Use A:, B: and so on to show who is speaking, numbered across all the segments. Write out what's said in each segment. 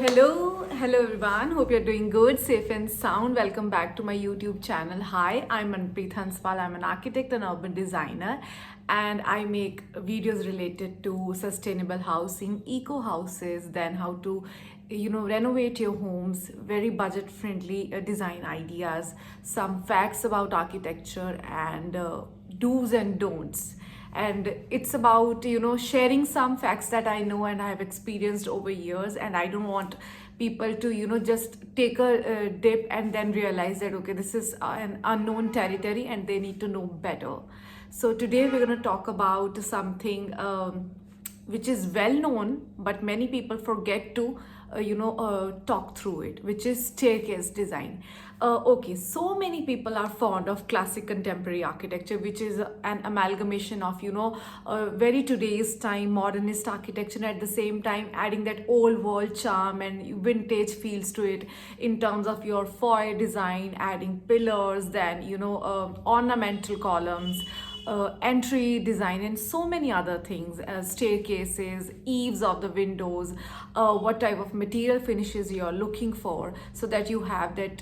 A: Hello everyone. Hope you're doing good, safe and sound. Welcome back to my YouTube channel. Hi, I'm Manpreet Hanswal. I'm an architect and urban designer, and I make videos related to sustainable housing, eco houses, then how to renovate your homes, very budget friendly design ideas, some facts about architecture, and do's and don'ts. And it's about sharing some facts that I know and I have experienced over years, and I don't want people to just take a dip and then realize that okay, this is an unknown territory and they need to know better. So today we're going to talk about something which is well known, but many people forget to talk through it, which is staircase design. Okay, so many people are fond of classic contemporary architecture, which is an amalgamation of very today's time modernist architecture, at the same time adding that old world charm and vintage feels to it in terms of your foyer design, adding pillars, then ornamental columns, entry design, and so many other things, staircases, eaves of the windows, what type of material finishes you're looking for, so that you have that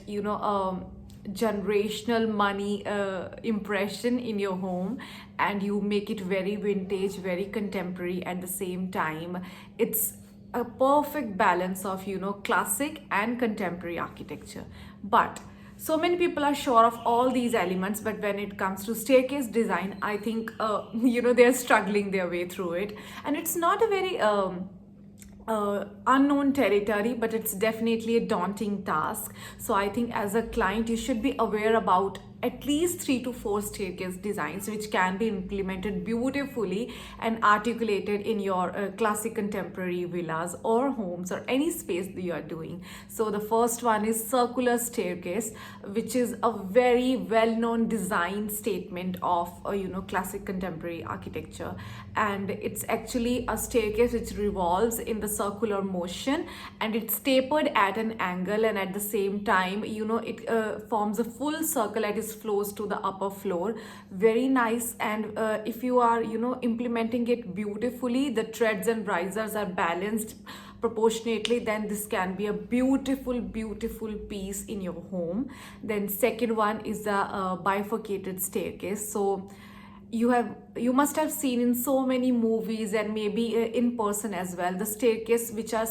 A: generational money impression in your home, and you make it very vintage, very contemporary. At the same time, it's a perfect balance of classic and contemporary architecture. But so many people are sure of all these elements, but when it comes to staircase design, I think they're struggling their way through it, and it's not a very unknown territory, but it's definitely a daunting task. So I think as a client, you should be aware about at least 3 to 4 staircase designs which can be implemented beautifully and articulated in your classic contemporary villas or homes or any space that you are doing. So the first one is circular staircase, which is a very well-known design statement of classic contemporary architecture, and it's actually a staircase which revolves in the circular motion, and it's tapered at an angle, and at the same time it forms a full circle at its flows to the upper floor. Very nice. And if you are implementing it beautifully, the treads and risers are balanced proportionately, then this can be a beautiful piece in your home. Then second one is the bifurcated staircase. So you must have seen in so many movies and maybe in person as well, the staircase which are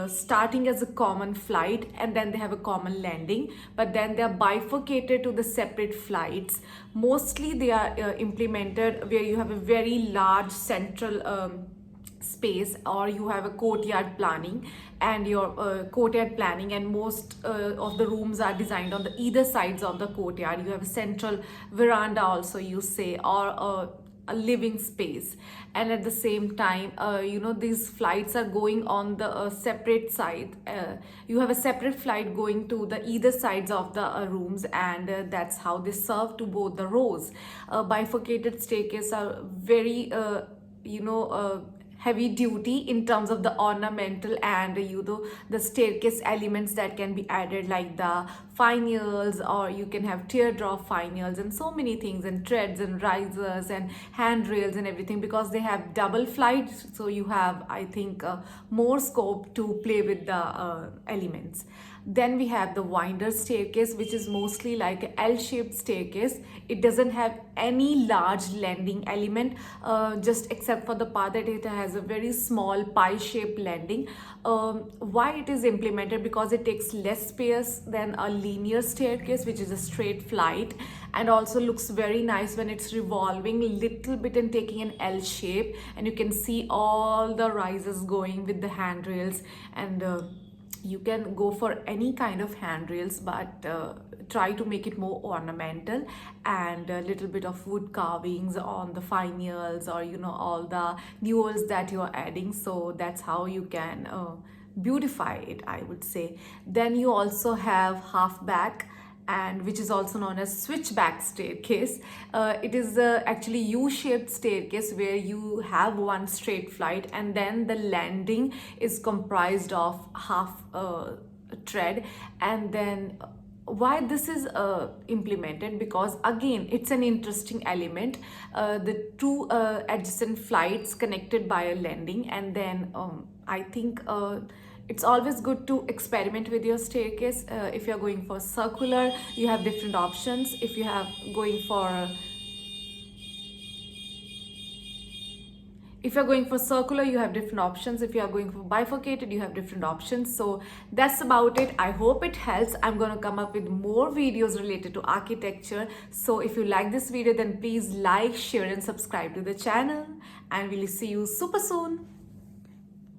A: starting as a common flight, and then they have a common landing, but then they are bifurcated to the separate flights. Mostly they are implemented where you have a very large central space, or you have a courtyard planning, and your courtyard planning, and most of the rooms are designed on the either sides of the courtyard. You have a central veranda also, you say, or a living space, and at the same time these flights are going on the separate side. You have a separate flight going to the either sides of the rooms, and that's how they serve to both the rows. Bifurcated staircases are very heavy duty in terms of the ornamental and the staircase elements that can be added, like the finials, or you can have teardrop finials and so many things, and treads and risers and handrails and everything, because they have double flight. So you have, I think, more scope to play with the elements. Then we have the winder staircase, which is mostly like an L-shaped staircase. It doesn't have any large landing element, just except for the part that it has a very small pie-shaped landing. Why it is implemented? Because it takes less space than a linear staircase, which is a straight flight, and also looks very nice when it's revolving a little bit and taking an L shape, and you can see all the rises going with the handrails. And you can go for any kind of handrails, but try to make it more ornamental, and a little bit of wood carvings on the finials, or all the newels that you're adding. So that's how you can beautify it, I would say. Then you also have half back, and which is also known as switchback staircase. It is actually U-shaped staircase where you have one straight flight, and then the landing is comprised of half tread. And then why this is implemented? Because again, it's an interesting element. The two adjacent flights connected by a landing, and then I think It's always good to experiment with your staircase. If you're going for circular, you have different options. If you're going for circular, you have different options. If you are going for bifurcated, you have different options. So that's about it. I hope it helps. I'm going to come up with more videos related to architecture. So if you like this video, then please like, share and subscribe to the channel, and we'll see you super soon.